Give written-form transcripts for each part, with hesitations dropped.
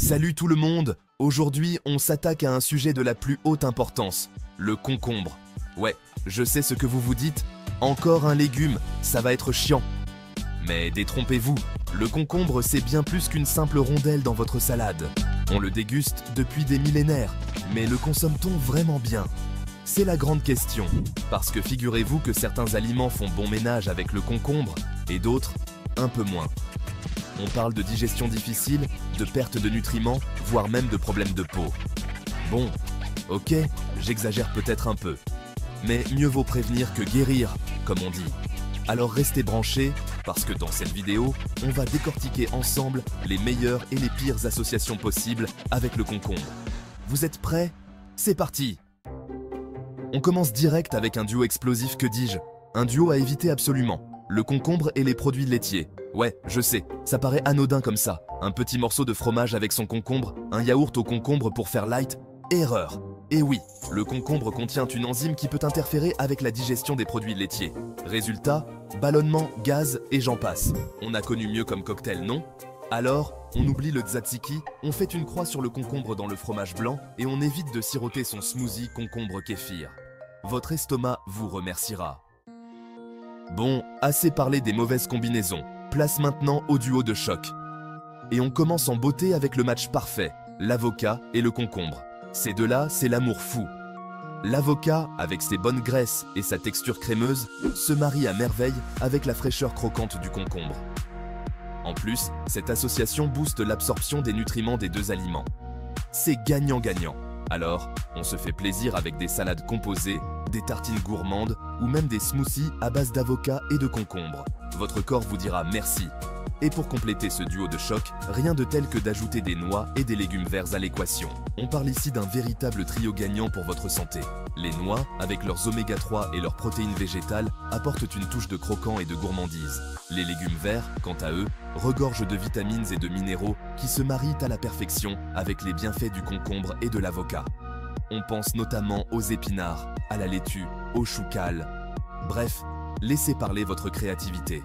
Salut tout le monde! Aujourd'hui, on s'attaque à un sujet de la plus haute importance, le concombre. Ouais, je sais ce que vous vous dites, encore un légume, ça va être chiant. Mais détrompez-vous, le concombre c'est bien plus qu'une simple rondelle dans votre salade. On le déguste depuis des millénaires, mais le consomme-t-on vraiment bien? C'est la grande question, parce que figurez-vous que certains aliments font bon ménage avec le concombre, et d'autres, un peu moins. On parle de digestion difficile, de perte de nutriments, voire même de problèmes de peau. Bon, ok, j'exagère peut-être un peu. Mais mieux vaut prévenir que guérir, comme on dit. Alors restez branchés, parce que dans cette vidéo, on va décortiquer ensemble les meilleures et les pires associations possibles avec le concombre. Vous êtes prêts? C'est parti! On commence direct avec un duo explosif, que dis-je? Un duo à éviter absolument. Le concombre et les produits laitiers. Ouais, je sais, ça paraît anodin comme ça. Un petit morceau de fromage avec son concombre, un yaourt au concombre pour faire light. Erreur! Et oui, le concombre contient une enzyme qui peut interférer avec la digestion des produits laitiers. Résultat, ballonnement, gaz et j'en passe. On a connu mieux comme cocktail, non? Alors, on oublie le tzatziki, on fait une croix sur le concombre dans le fromage blanc et on évite de siroter son smoothie concombre kéfir. Votre estomac vous remerciera. Bon, assez parlé des mauvaises combinaisons. Place maintenant au duo de choc. Et on commence en beauté avec le match parfait, l'avocat et le concombre. Ces deux-là, c'est l'amour fou. L'avocat, avec ses bonnes graisses et sa texture crémeuse, se marie à merveille avec la fraîcheur croquante du concombre. En plus, cette association booste l'absorption des nutriments des deux aliments. C'est gagnant-gagnant. Alors, on se fait plaisir avec des salades composées, des tartines gourmandes ou même des smoothies à base d'avocat et de concombre. Votre corps vous dira merci. Et pour compléter ce duo de choc, rien de tel que d'ajouter des noix et des légumes verts à l'équation. On parle ici d'un véritable trio gagnant pour votre santé. Les noix, avec leurs oméga 3 et leurs protéines végétales, apportent une touche de croquant et de gourmandise. Les légumes verts, quant à eux, regorgent de vitamines et de minéraux qui se marient à la perfection avec les bienfaits du concombre et de l'avocat. On pense notamment aux épinards, à la laitue, au chou cal. Bref, laissez parler votre créativité.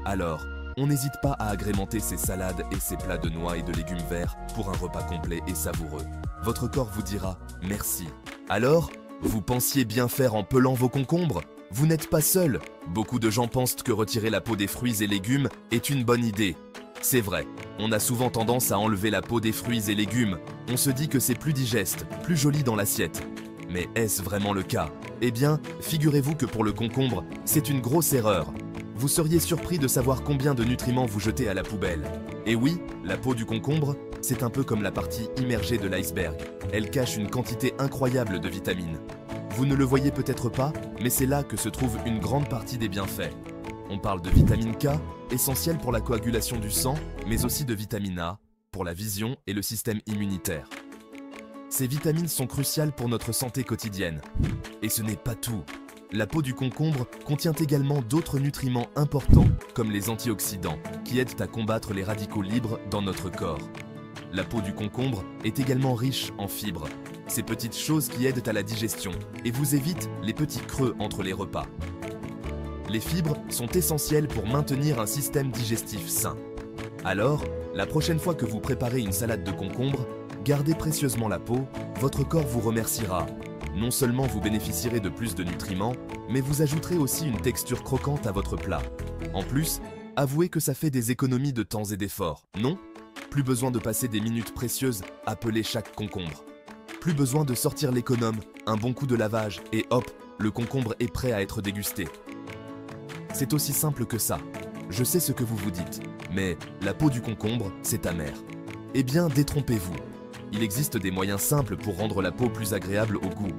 Alors, on n'hésite pas à agrémenter ces salades et ces plats de noix et de légumes verts pour un repas complet et savoureux. Votre corps vous dira merci. Alors, vous pensiez bien faire en pelant vos concombres? Vous n'êtes pas seul. Beaucoup de gens pensent que retirer la peau des fruits et légumes est une bonne idée. C'est vrai, on a souvent tendance à enlever la peau des fruits et légumes. On se dit que c'est plus digeste, plus joli dans l'assiette. Mais est-ce vraiment le cas? Eh bien, figurez-vous que pour le concombre, c'est une grosse erreur. Vous seriez surpris de savoir combien de nutriments vous jetez à la poubelle. Et oui, la peau du concombre, c'est un peu comme la partie immergée de l'iceberg. Elle cache une quantité incroyable de vitamines. Vous ne le voyez peut-être pas, mais c'est là que se trouve une grande partie des bienfaits. On parle de vitamine K, essentielle pour la coagulation du sang, mais aussi de vitamine A, pour la vision et le système immunitaire. Ces vitamines sont cruciales pour notre santé quotidienne. Et ce n'est pas tout. La peau du concombre contient également d'autres nutriments importants, comme les antioxydants, qui aident à combattre les radicaux libres dans notre corps. La peau du concombre est également riche en fibres, ces petites choses qui aident à la digestion et vous évitent les petits creux entre les repas. Les fibres sont essentielles pour maintenir un système digestif sain. Alors, la prochaine fois que vous préparez une salade de concombre, gardez précieusement la peau, votre corps vous remerciera. Non seulement vous bénéficierez de plus de nutriments, mais vous ajouterez aussi une texture croquante à votre plat. En plus, avouez que ça fait des économies de temps et d'efforts, non? Plus besoin de passer des minutes précieuses à peler chaque concombre. Plus besoin de sortir l'économe, un bon coup de lavage et hop, le concombre est prêt à être dégusté. C'est aussi simple que ça. Je sais ce que vous vous dites, mais la peau du concombre, c'est amer. Eh bien, détrompez-vous. Il existe des moyens simples pour rendre la peau plus agréable au goût.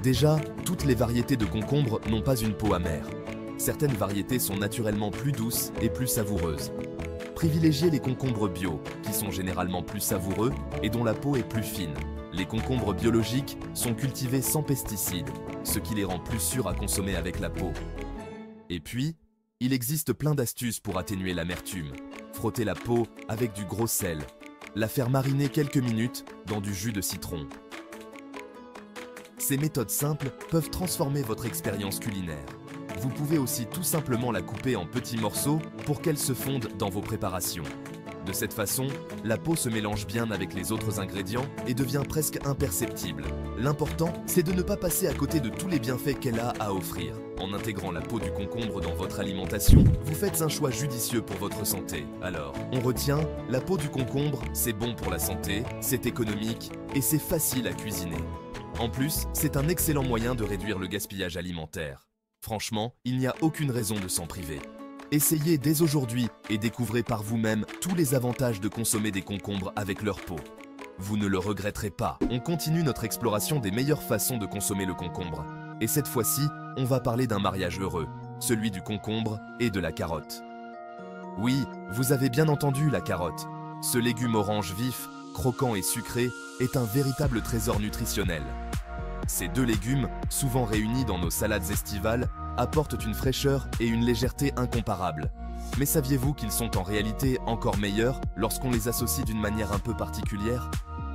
Déjà, toutes les variétés de concombre n'ont pas une peau amère. Certaines variétés sont naturellement plus douces et plus savoureuses. Privilégiez les concombres bio, qui sont généralement plus savoureux et dont la peau est plus fine. Les concombres biologiques sont cultivés sans pesticides, ce qui les rend plus sûrs à consommer avec la peau. Et puis, il existe plein d'astuces pour atténuer l'amertume. Frottez la peau avec du gros sel. La faire mariner quelques minutes dans du jus de citron. Ces méthodes simples peuvent transformer votre expérience culinaire. Vous pouvez aussi tout simplement la couper en petits morceaux pour qu'elle se fonde dans vos préparations. De cette façon, la peau se mélange bien avec les autres ingrédients et devient presque imperceptible. L'important, c'est de ne pas passer à côté de tous les bienfaits qu'elle a à offrir. En intégrant la peau du concombre dans votre alimentation, vous faites un choix judicieux pour votre santé. Alors, on retient, la peau du concombre, c'est bon pour la santé, c'est économique et c'est facile à cuisiner. En plus, c'est un excellent moyen de réduire le gaspillage alimentaire. Franchement, il n'y a aucune raison de s'en priver. Essayez dès aujourd'hui et découvrez par vous-même tous les avantages de consommer des concombres avec leur peau. Vous ne le regretterez pas. On continue notre exploration des meilleures façons de consommer le concombre. Et cette fois-ci, on va parler d'un mariage heureux, celui du concombre et de la carotte. Oui, vous avez bien entendu la carotte. Ce légume orange vif, croquant et sucré, est un véritable trésor nutritionnel. Ces deux légumes, souvent réunis dans nos salades estivales, apportent une fraîcheur et une légèreté incomparables. Mais saviez-vous qu'ils sont en réalité encore meilleurs lorsqu'on les associe d'une manière un peu particulière?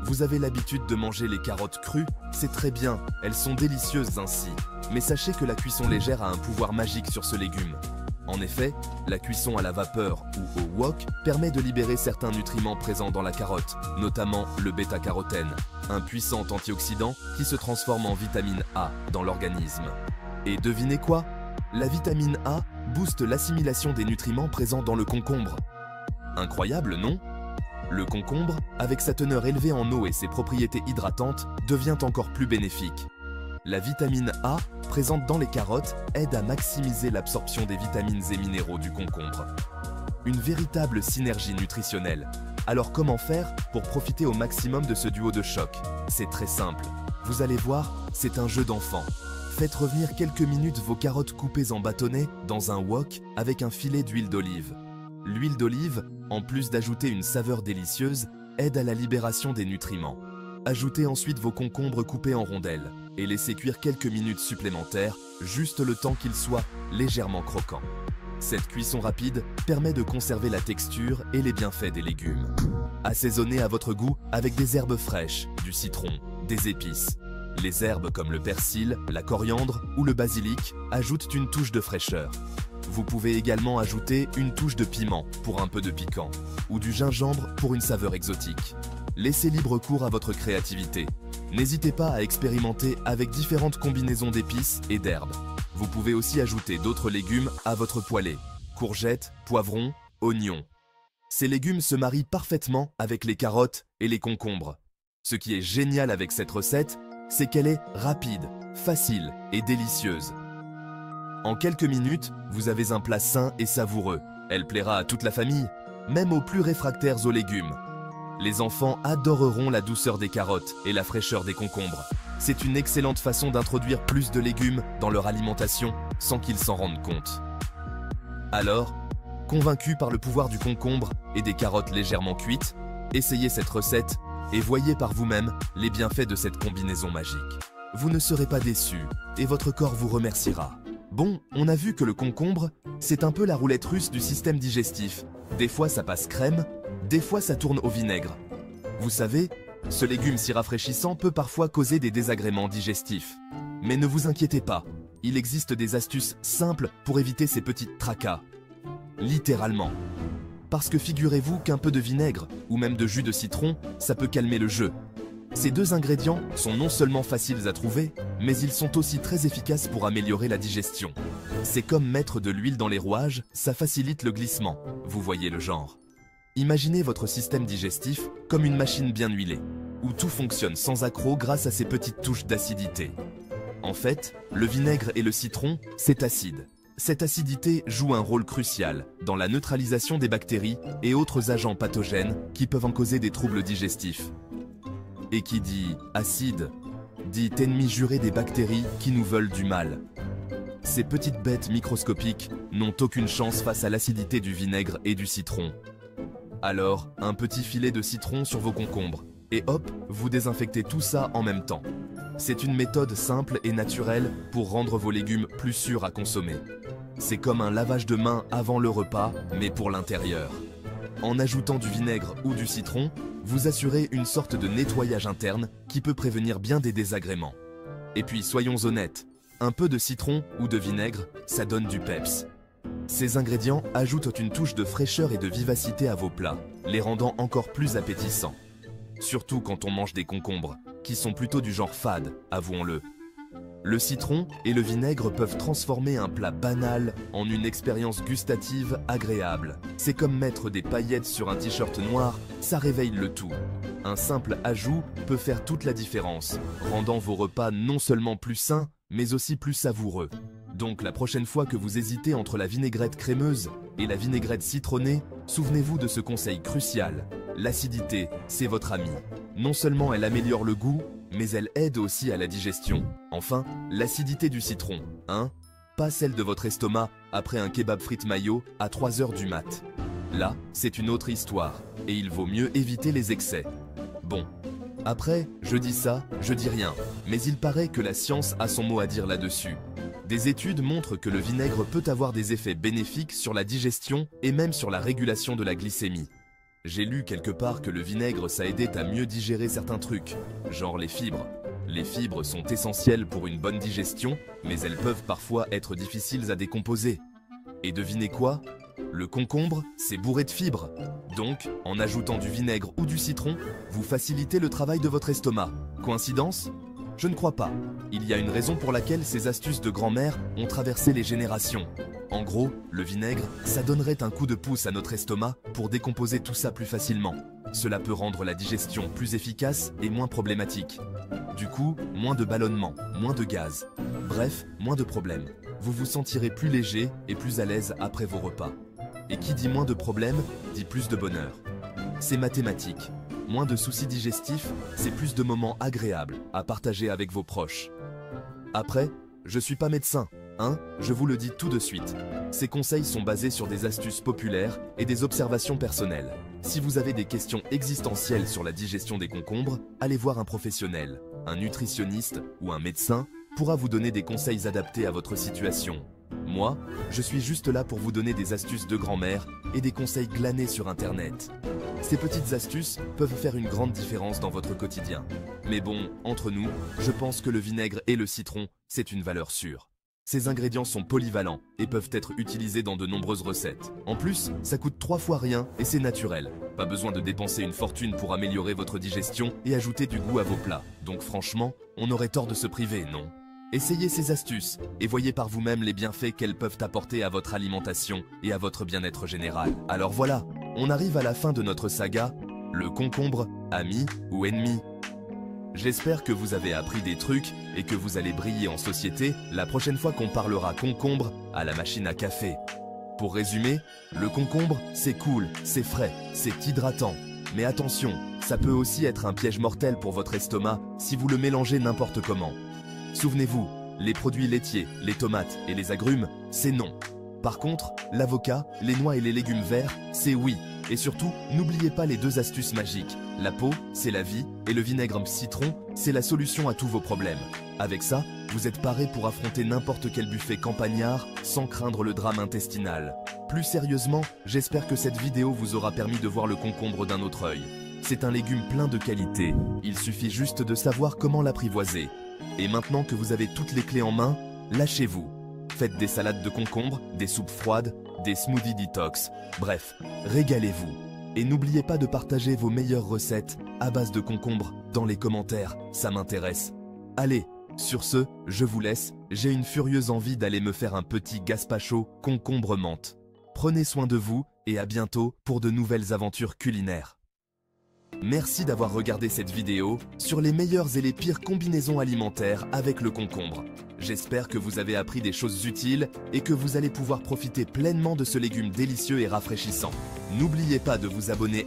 Vous avez l'habitude de manger les carottes crues? C'est très bien, elles sont délicieuses ainsi. Mais sachez que la cuisson légère a un pouvoir magique sur ce légume. En effet, la cuisson à la vapeur ou au wok permet de libérer certains nutriments présents dans la carotte, notamment le bêta-carotène, un puissant antioxydant qui se transforme en vitamine A dans l'organisme. Et devinez quoi? La vitamine A booste l'assimilation des nutriments présents dans le concombre. Incroyable, non? Le concombre, avec sa teneur élevée en eau et ses propriétés hydratantes, devient encore plus bénéfique. La vitamine A, présente dans les carottes, aide à maximiser l'absorption des vitamines et minéraux du concombre. Une véritable synergie nutritionnelle. Alors comment faire pour profiter au maximum de ce duo de choc? C'est très simple. Vous allez voir, c'est un jeu d'enfant. Faites revenir quelques minutes vos carottes coupées en bâtonnets dans un wok avec un filet d'huile d'olive. L'huile d'olive, en plus d'ajouter une saveur délicieuse, aide à la libération des nutriments. Ajoutez ensuite vos concombres coupés en rondelles et laissez cuire quelques minutes supplémentaires, juste le temps qu'ils soient légèrement croquants. Cette cuisson rapide permet de conserver la texture et les bienfaits des légumes. Assaisonnez à votre goût avec des herbes fraîches, du citron, des épices. Les herbes comme le persil, la coriandre ou le basilic ajoutent une touche de fraîcheur. Vous pouvez également ajouter une touche de piment pour un peu de piquant ou du gingembre pour une saveur exotique. Laissez libre cours à votre créativité. N'hésitez pas à expérimenter avec différentes combinaisons d'épices et d'herbes. Vous pouvez aussi ajouter d'autres légumes à votre poêlée. Courgettes, poivrons, oignons. Ces légumes se marient parfaitement avec les carottes et les concombres. Ce qui est génial avec cette recette, c'est qu'elle est rapide, facile et délicieuse. En quelques minutes, vous avez un plat sain et savoureux. Elle plaira à toute la famille, même aux plus réfractaires aux légumes. Les enfants adoreront la douceur des carottes et la fraîcheur des concombres. C'est une excellente façon d'introduire plus de légumes dans leur alimentation sans qu'ils s'en rendent compte. Alors, convaincu par le pouvoir du concombre et des carottes légèrement cuites, essayez cette recette et voyez par vous-même les bienfaits de cette combinaison magique. Vous ne serez pas déçus et votre corps vous remerciera. Bon, on a vu que le concombre, c'est un peu la roulette russe du système digestif. Des fois ça passe crème, des fois ça tourne au vinaigre. Vous savez, ce légume si rafraîchissant peut parfois causer des désagréments digestifs. Mais ne vous inquiétez pas, il existe des astuces simples pour éviter ces petits tracas. Littéralement. Parce que figurez-vous qu'un peu de vinaigre, ou même de jus de citron, ça peut calmer le jeu. Ces deux ingrédients sont non seulement faciles à trouver, mais ils sont aussi très efficaces pour améliorer la digestion. C'est comme mettre de l'huile dans les rouages, ça facilite le glissement, vous voyez le genre. Imaginez votre système digestif comme une machine bien huilée, où tout fonctionne sans accroc grâce à ces petites touches d'acidité. En fait, le vinaigre et le citron, c'est acide. Cette acidité joue un rôle crucial dans la neutralisation des bactéries et autres agents pathogènes qui peuvent en causer des troubles digestifs. Et qui dit acide, dit ennemi juré des bactéries qui nous veulent du mal. Ces petites bêtes microscopiques n'ont aucune chance face à l'acidité du vinaigre et du citron. Alors, un petit filet de citron sur vos concombres, et hop, vous désinfectez tout ça en même temps. C'est une méthode simple et naturelle pour rendre vos légumes plus sûrs à consommer. C'est comme un lavage de main avant le repas, mais pour l'intérieur. En ajoutant du vinaigre ou du citron, vous assurez une sorte de nettoyage interne qui peut prévenir bien des désagréments. Et puis soyons honnêtes, un peu de citron ou de vinaigre, ça donne du peps. Ces ingrédients ajoutent une touche de fraîcheur et de vivacité à vos plats. les rendant encore plus appétissants. Surtout quand on mange des concombres, qui sont plutôt du genre fade, avouons-le. Le citron et le vinaigre peuvent transformer un plat banal en une expérience gustative agréable. C'est comme mettre des paillettes sur un t-shirt noir, ça réveille le tout. Un simple ajout peut faire toute la différence, rendant vos repas non seulement plus sains, mais aussi plus savoureux. Donc la prochaine fois que vous hésitez entre la vinaigrette crémeuse et la vinaigrette citronnée, souvenez-vous de ce conseil crucial. L'acidité, c'est votre amie. Non seulement elle améliore le goût, mais elle aide aussi à la digestion. Enfin, l'acidité du citron, hein? Pas celle de votre estomac après un kebab frites mayo à 3 h du mat. Là, c'est une autre histoire, et il vaut mieux éviter les excès. Bon, après, je dis ça, je dis rien, mais il paraît que la science a son mot à dire là-dessus. Des études montrent que le vinaigre peut avoir des effets bénéfiques sur la digestion et même sur la régulation de la glycémie. J'ai lu quelque part que le vinaigre ça aidait à mieux digérer certains trucs, genre les fibres. Les fibres sont essentielles pour une bonne digestion, mais elles peuvent parfois être difficiles à décomposer. Et devinez quoi? Le concombre, c'est bourré de fibres. Donc, en ajoutant du vinaigre ou du citron, vous facilitez le travail de votre estomac. Coïncidence? Je ne crois pas. Il y a une raison pour laquelle ces astuces de grand-mère ont traversé les générations. En gros, le vinaigre, ça donnerait un coup de pouce à notre estomac pour décomposer tout ça plus facilement. Cela peut rendre la digestion plus efficace et moins problématique. Du coup, moins de ballonnement, moins de gaz. Bref, moins de problèmes. Vous vous sentirez plus léger et plus à l'aise après vos repas. Et qui dit moins de problèmes, dit plus de bonheur. C'est mathématique. Moins de soucis digestifs, c'est plus de moments agréables à partager avec vos proches. Après, je suis pas médecin, hein, je vous le dis tout de suite. Ces conseils sont basés sur des astuces populaires et des observations personnelles. Si vous avez des questions existentielles sur la digestion des concombres, allez voir un professionnel. Un nutritionniste ou un médecin pourra vous donner des conseils adaptés à votre situation. Moi, je suis juste là pour vous donner des astuces de grand-mère et des conseils glanés sur Internet. Ces petites astuces peuvent faire une grande différence dans votre quotidien. Mais bon, entre nous, je pense que le vinaigre et le citron, c'est une valeur sûre. Ces ingrédients sont polyvalents et peuvent être utilisés dans de nombreuses recettes. En plus, ça coûte 3 fois rien et c'est naturel. Pas besoin de dépenser une fortune pour améliorer votre digestion et ajouter du goût à vos plats. Donc franchement, on aurait tort de se priver, non ? Essayez ces astuces et voyez par vous-même les bienfaits qu'elles peuvent apporter à votre alimentation et à votre bien-être général. Alors voilà, on arrive à la fin de notre saga, le concombre, ami ou ennemi. J'espère que vous avez appris des trucs et que vous allez briller en société la prochaine fois qu'on parlera concombre à la machine à café. Pour résumer, le concombre, c'est cool, c'est frais, c'est hydratant. Mais attention, ça peut aussi être un piège mortel pour votre estomac si vous le mélangez n'importe comment. Souvenez-vous, les produits laitiers, les tomates et les agrumes, c'est non. Par contre, l'avocat, les noix et les légumes verts, c'est oui. Et surtout, n'oubliez pas les 2 astuces magiques. La peau, c'est la vie, et le vinaigre citron, c'est la solution à tous vos problèmes. Avec ça, vous êtes paré pour affronter n'importe quel buffet campagnard sans craindre le drame intestinal. Plus sérieusement, j'espère que cette vidéo vous aura permis de voir le concombre d'un autre œil. C'est un légume plein de qualité. Il suffit juste de savoir comment l'apprivoiser. Et maintenant que vous avez toutes les clés en main, lâchez-vous. Faites des salades de concombre, des soupes froides, des smoothies detox. Bref, régalez-vous. Et n'oubliez pas de partager vos meilleures recettes à base de concombre dans les commentaires, ça m'intéresse. Allez, sur ce, je vous laisse, j'ai une furieuse envie d'aller me faire un petit gazpacho concombre menthe. Prenez soin de vous et à bientôt pour de nouvelles aventures culinaires. Merci d'avoir regardé cette vidéo sur les meilleures et les pires combinaisons alimentaires avec le concombre. J'espère que vous avez appris des choses utiles et que vous allez pouvoir profiter pleinement de ce légume délicieux et rafraîchissant. N'oubliez pas de vous abonner